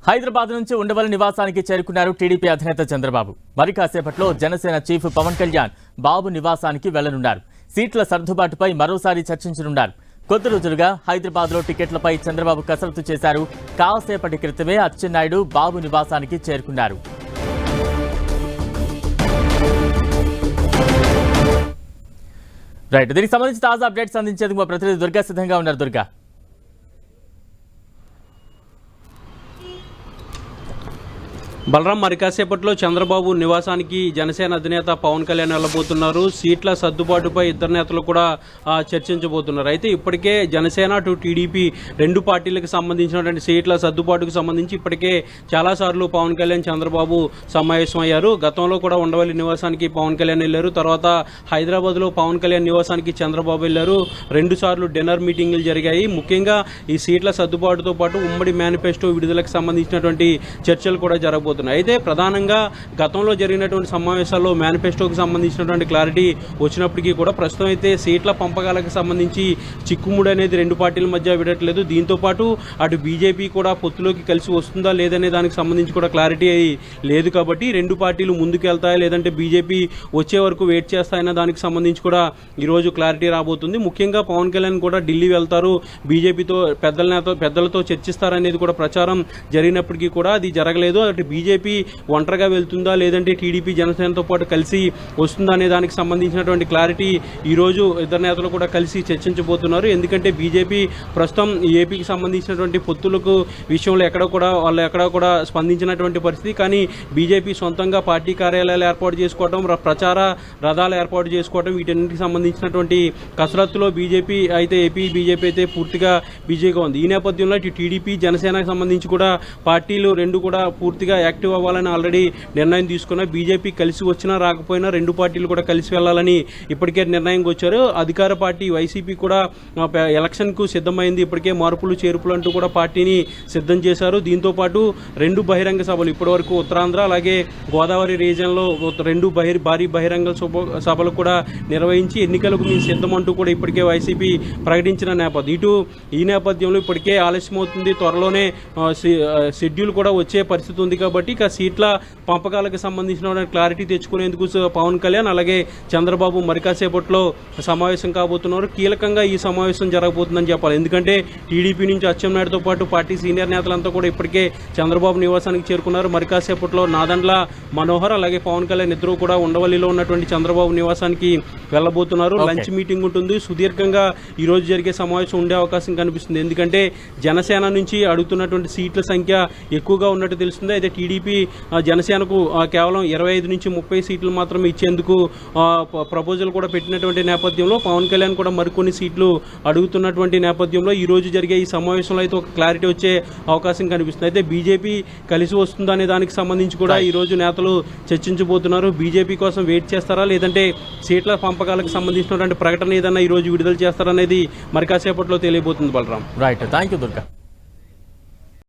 హైదరాబాద్ నుంచి ఉండవల్లి నివాసానికి చేరుకున్నారు టీడీపీ అధినేత చంద్రబాబు. మరి కాసేపట్లో జనసేన చీఫ్ పవన్ కళ్యాణ్ బాబు నివాసానికి వెళ్లనున్నారు. సీట్ల సర్దుబాటుపై మరోసారి చర్చించనున్నారు. కొద్ది రోజులుగా హైదరాబాద్లో టికెట్లపై చంద్రబాబు కసరత్తు చేశారు. కాసేపటి క్రితమే అచ్చెన్నాయుడు బాబు నివాసానికి చేరుకున్నారు. రైట్, దీనికి సంబంధించి తాజా అప్డేట్స్ అందించేందుకు మా ప్రతినిధి దుర్గా సిద్ధంగా ఉన్నారు. దుర్గా, బలరాం, మరి కాసేపట్లో చంద్రబాబు నివాసానికి జనసేన అధినేత పవన్ కళ్యాణ్ వెళ్ళబోతున్నారు. సీట్ల సర్దుబాటుపై ఇద్దరు నేతలు కూడా చర్చించబోతున్నారు. అయితే ఇప్పటికే జనసేన టు టీడీపీ రెండు పార్టీలకు సంబంధించినటువంటి సీట్ల సర్దుబాటుకు సంబంధించి ఇప్పటికే చాలాసార్లు పవన్ కళ్యాణ్ చంద్రబాబు సమావేశమయ్యారు. గతంలో కూడా ఉండవల్లి నివాసానికి పవన్ కళ్యాణ్ వెళ్ళారు. తర్వాత హైదరాబాద్లో పవన్ కళ్యాణ్ నివాసానికి చంద్రబాబు వెళ్ళారు. 2 సార్లు డిన్నర్ మీటింగులు జరిగాయి. ముఖ్యంగా ఈ సీట్ల సర్దుబాటుతో పాటు ఉమ్మడి మేనిఫెస్టో విడుదలకు సంబంధించినటువంటి చర్చలు కూడా జరగబోతున్నాయి. అయితే ప్రధానంగా గతంలో జరిగినటువంటి సమావేశాల్లో మేనిఫెస్టోకి సంబంధించినటువంటి క్లారిటీ వచ్చినప్పటికీ కూడా ప్రస్తుతం అయితే సీట్ల పంపకాలకు సంబంధించి చిక్కుముడి అనేది రెండు పార్టీల మధ్య విడట్లేదు. దీంతో పాటు అటు బీజేపీ కూడా పొత్తులోకి కలిసి వస్తుందా లేదనే దానికి సంబంధించి కూడా క్లారిటీ లేదు. కాబట్టి రెండు పార్టీలు ముందుకు వెళ్తాయా లేదంటే బీజేపీ వచ్చే వరకు వెయిట్ చేస్తాయన్న దానికి సంబంధించి కూడా ఈరోజు క్లారిటీ రాబోతుంది. ముఖ్యంగా పవన్ కళ్యాణ్ కూడా ఢిల్లీ వెళ్తారు, బీజేపీతో పెద్దలతో చర్చిస్తారనేది కూడా ప్రచారం జరిగినప్పటికీ కూడా అది జరగలేదు. అటు బీజేపీ ఒంటరిగా వెళ్తుందా లేదంటే టీడీపీ జనసేనతో పాటు కలిసి వస్తుందా అనే దానికి సంబంధించినటువంటి క్లారిటీ ఈరోజు ఇద్దరు నేతలు కూడా కలిసి చర్చించబోతున్నారు. ఎందుకంటే బీజేపీ ప్రస్తుతం ఏపీకి సంబంధించినటువంటి పొత్తులకు విషయంలో ఎక్కడ కూడా స్పందించినటువంటి పరిస్థితి. కానీ బీజేపీ సొంతంగా పార్టీ కార్యాలయాలు ఏర్పాటు చేసుకోవడం, ప్రచార రథాలు ఏర్పాటు చేసుకోవడం, వీటన్నిటికి సంబంధించినటువంటి కసరత్తులో ఏపీ బీజేపీ అయితే పూర్తిగా బిజీగా ఉంది. ఈ నేపథ్యంలో ఇటు టీడీపీ జనసేనకు సంబంధించి కూడా పార్టీలు రెండు కూడా పూర్తిగా యాక్టివ్ అవ్వాలని ఆల్రెడీ నిర్ణయం తీసుకున్నా. బీజేపీ కలిసి వచ్చినా రాకపోయినా రెండు పార్టీలు కూడా కలిసి వెళ్లాలని ఇప్పటికే నిర్ణయంకి వచ్చారు. అధికార పార్టీ వైసీపీ కూడా ఎలక్షన్కు సిద్ధమైంది. ఇప్పటికే మార్పులు చేర్పులు అంటూ కూడా పార్టీని సిద్ధం చేశారు. దీంతో పాటు రెండు బహిరంగ సభలు ఇప్పటివరకు ఉత్తరాంధ్ర అలాగే గోదావరి రీజియన్లో రెండు భారీ బహిరంగ సభలు కూడా నిర్వహించి ఎన్నికలకు మేము సిద్ధం అంటూ కూడా ఇప్పటికే వైసీపీ ప్రకటించిన నేపథ్యం. ఈ నేపథ్యంలో ఇప్పటికే ఆలస్యం అవుతుంది. త్వరలోనే షెడ్యూల్ కూడా వచ్చే పరిస్థితి ఉంది. కాబట్టి ఇక సీట్ల పంపకాలకు సంబంధించిన క్లారిటీ తెచ్చుకునేందుకు పవన్ కళ్యాణ్ అలాగే చంద్రబాబు మరి కాసేపట్లో సమావేశం కాబోతున్నారు. కీలకంగా ఈ సమావేశం జరగబోతుందని చెప్పాలి. ఎందుకంటే టీడీపీ నుంచి అచ్చెన్నాయుడుతో పాటు పార్టీ సీనియర్ నేతలంతా కూడా ఇప్పటికే చంద్రబాబు నివాసానికి చేరుకున్నారు. మరి కాసేపట్లో నాదండ్ల మనోహర్ అలాగే పవన్ కళ్యాణ్ ఇద్దరు కూడా ఉండవల్లిలో ఉన్నటువంటి చంద్రబాబు నివాసానికి వెళ్ళబోతున్నారు. లంచ్ మీటింగ్ ఉంటుంది. సుదీర్ఘంగా ఈ రోజు జరిగే సమావేశం ఉండే అవకాశం కనిపిస్తుంది. ఎందుకంటే జనసేన నుంచి అడుగుతున్నటువంటి సీట్ల సంఖ్య ఎక్కువగా ఉన్నట్టు తెలుస్తుంది. అయితే టీడీపీ జనసేనకు కేవలం 25 నుంచి 30 సీట్లు మాత్రమే ఇచ్చేందుకు ప్రపోజల్ కూడా పెట్టినటువంటి నేపథ్యంలో పవన్ కళ్యాణ్ కూడా మరికొన్ని సీట్లు అడుగుతున్నటువంటి నేపథ్యంలో ఈ రోజు జరిగే ఈ సమావేశంలో అయితే ఒక క్లారిటీ వచ్చే అవకాశం కనిపిస్తుంది. అయితే బీజేపీ కలిసి వస్తుందనే దానికి సంబంధించి కూడా ఈ రోజు నేతలు చర్చించబోతున్నారు. బీజేపీ కోసం వెయిట్ చేస్తారా లేదంటే సీట్ల పంపకాలకు సంబంధించినటువంటి ప్రకటన ఏదన్నా ఈ రోజు విడుదల చేస్తారనేది మరి కాసేపట్లో తెలియబోతుంది. Balaram. Right, thank you Durga.